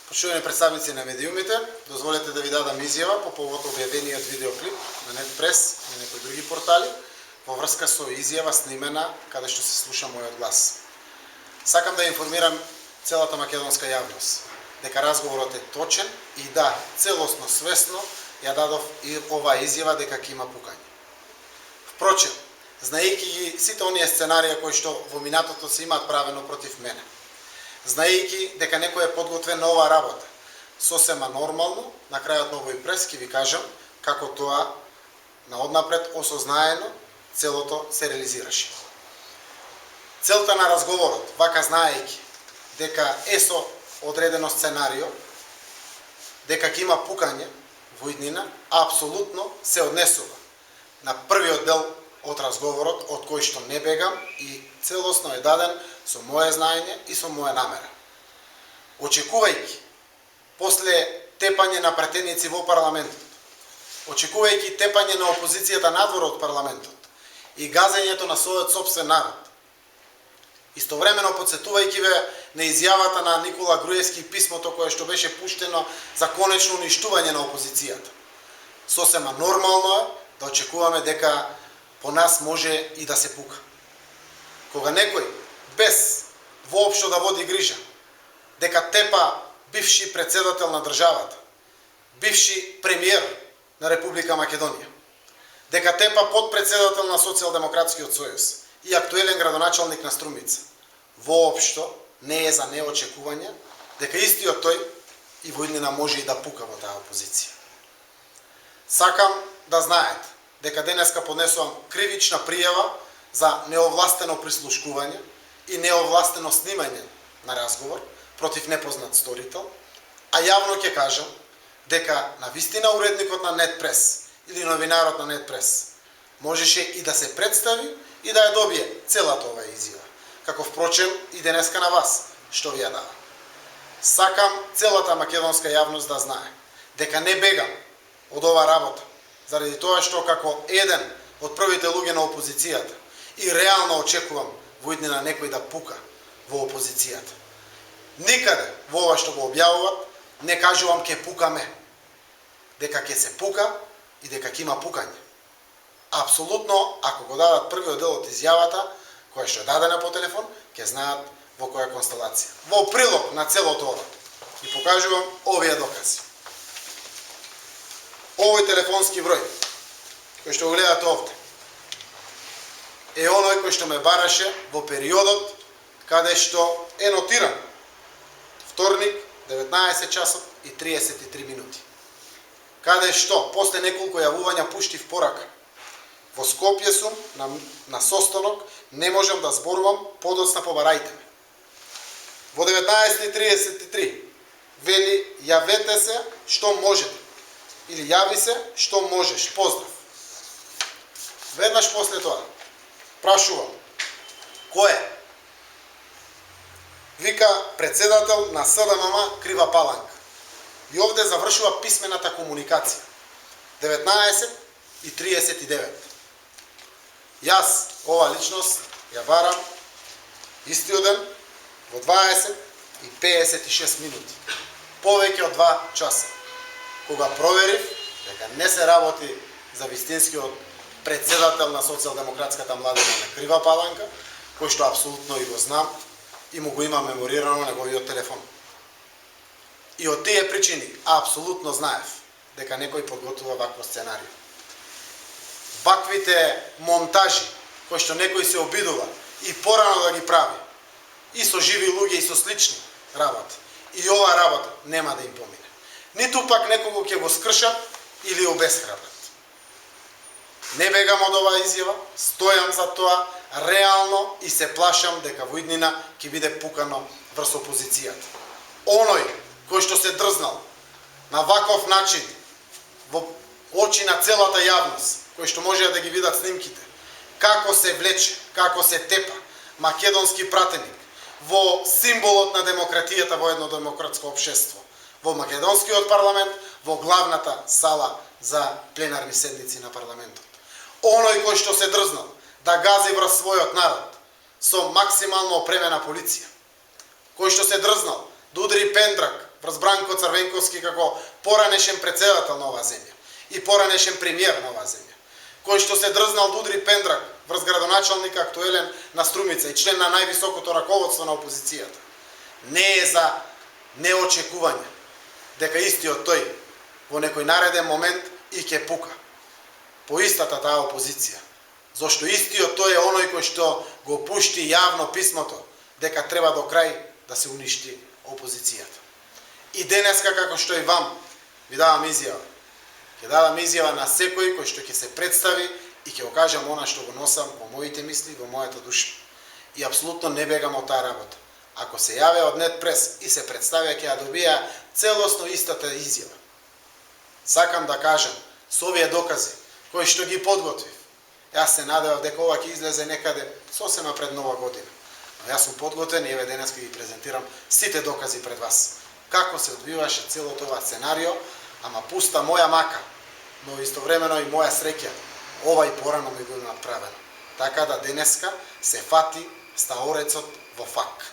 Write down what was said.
Почитувани представници на медиумите, дозволете да ви дадам изјава по повод објавениот видеоклип на Нетпрес и на некои други портали во врска со изјава снимена каде што се слуша мојот глас. Сакам да информирам целата македонска јавност дека разговорот е точен и да, целосно свесно ја дадов и оваа изјава дека ќе има пукање. Впрочем, знаејќи ги сите оние сценарија кои што во минатото се имаат правено против мене, знаејќи дека некој е подготвен на оваа работа, сосема нормално, на крајот на овој прес ќе ви кажам како тоа наоднапред осознаено целото се реализираше. Целта на разговорот, вака знаејќи дека е со одредено сценарио, дека ќе има пукање во иднина, апсолутно се однесува на првиот дел од разговорот, од кој што не бегам и целосно е даден со моје знаење и со моја намера. Очекувајќи, после тепање на пратеници во парламентот, очекувајќи тепање на опозицијата надвор од парламентот и газењето на својот сопствен народ, истовремено подсетувајќи ве на изјавата на Никола Груевски и писмото кое што беше пуштено за конечно уништување на опозицијата, сосема нормално е да очекуваме дека по нас може и да се пука. Кога некој, без воопшто да води грижа, дека тепа бивши председател на државата, бивши премиер на Република Македонија, дека тепа подпредседател на Социјалдемократскиот сојуз и актуелен градоначалник на Струмица, воопшто не е за неочекување дека истиот тој и во иднина може и да пука во таа опозиција. Сакам да знаете дека денеска поднесувам кривична пријава за неовластено прислушкување и неовластено снимање на разговор против непознат сторител, а јавно ќе кажам дека на вистина уредникот на Нетпрес или новинарот на Нетпрес можеше и да се представи и да ја добие целата оваа изјава, како впрочем и денеска на вас, што ви ја дава. Сакам целата македонска јавност да знае дека не бегам од оваа работа, заради тоа што како еден од првите луѓе на опозицијата и реално очекувам во иднина некој да пука во опозицијата. Никаде во ова што го објавуват не кажувам ке пукаме, дека ќе се пука и дека ќе има пукање. Апсолутно, ако го дадат првиот дел од изјавата, која што е дадена по телефон, ќе знаат во која констелација. Во прилог на целото ова и покажувам овие докази. Овој телефонски број, кој што го гледате овде, е оној кој што ме бараше во периодот каде што е нотиран вторник, 19 часот и 33 минути. Каде што, после неколку јавувања пуштив порака, во Скопје сум на состанок, не можам да зборувам, подоцна побарајте ме. Во 19:33 вели јавете се што можете или јави се што можеш, поздрав. Веднаш после тоа прашувам кој е? Вика председател на СДММ Крива Паланка. И овде завршува писмената комуникација. 19:39. Јас, ова личност, ја барам истиот ден во 20:56 минути. Повеќе од 2 часа. Кога проверив дека не се работи за вистинскиот председател на Социјалдемократската младина на Крива Паланка, кој што апсолутно и го знам и му го има меморирано на неговиот телефон. И од тие причини апсолутно знаев дека некој подготвува вакво сценарио. Ваквите монтажи кои што некој се обидува и порано да ги прави и со живи луѓе и со слични работи, и оваа работа нема да им помине. Ниту пак некого ќе го скршат или обесхрабрат. Не бегам од оваа изјава, стојам за тоа реално и се плашам дека во иднина ќе биде пукано врз опозицијата. Оној кој што се дрзнал на ваков начин во очи на целата јавност, кој што може да ги видат снимките, како се влече, како се тепа македонски пратеник во символот на демократијата во едно демократско општество, во македонскиот парламент, во главната сала за пленарни седници на парламентот. Оној кој што се дрзнал да гази врз својот народ со максимално опремена полиција, кој што се дрзнал да удри пендрак врз Бранко Црвенковски како поранешен претседател на оваа земја и поранешен премиер на оваа земја, кој што се дрзнал да удри пендрак врз градоначалника актуелен на Струмица и член на највисокото раководство на опозицијата. Не е за неочекување дека истиот тој во некој нареден момент и ќе пука по истата таа опозиција. Зошто истиот тој е оној кој што го пушти јавно писмото дека треба до крај да се уништи опозицијата. И денеска, како што и вам ви давам изјава, ќе дадам изјава на секој кој што ќе се представи и ќе го кажам она што го носам во моите мисли, во мојата душа. И апсолутно не бегам од таа работа. Ако се јаве од Нетпрес и се представија, ќе ја добија целосно истата изјава. Сакам да кажам, со овие докази, кои што ги подготвив, јас се надевав дека ова ќе излезе некаде сосема пред Нова година. Но јас сум подготвен и еве денес ќе ги презентирам сите докази пред вас. Како се одвиваше целото ова сценарио, ама пуста моја мака, но истовремено и моја среќа, ова и порано ми било направено. Така да денеска се фати стаорецот во фак.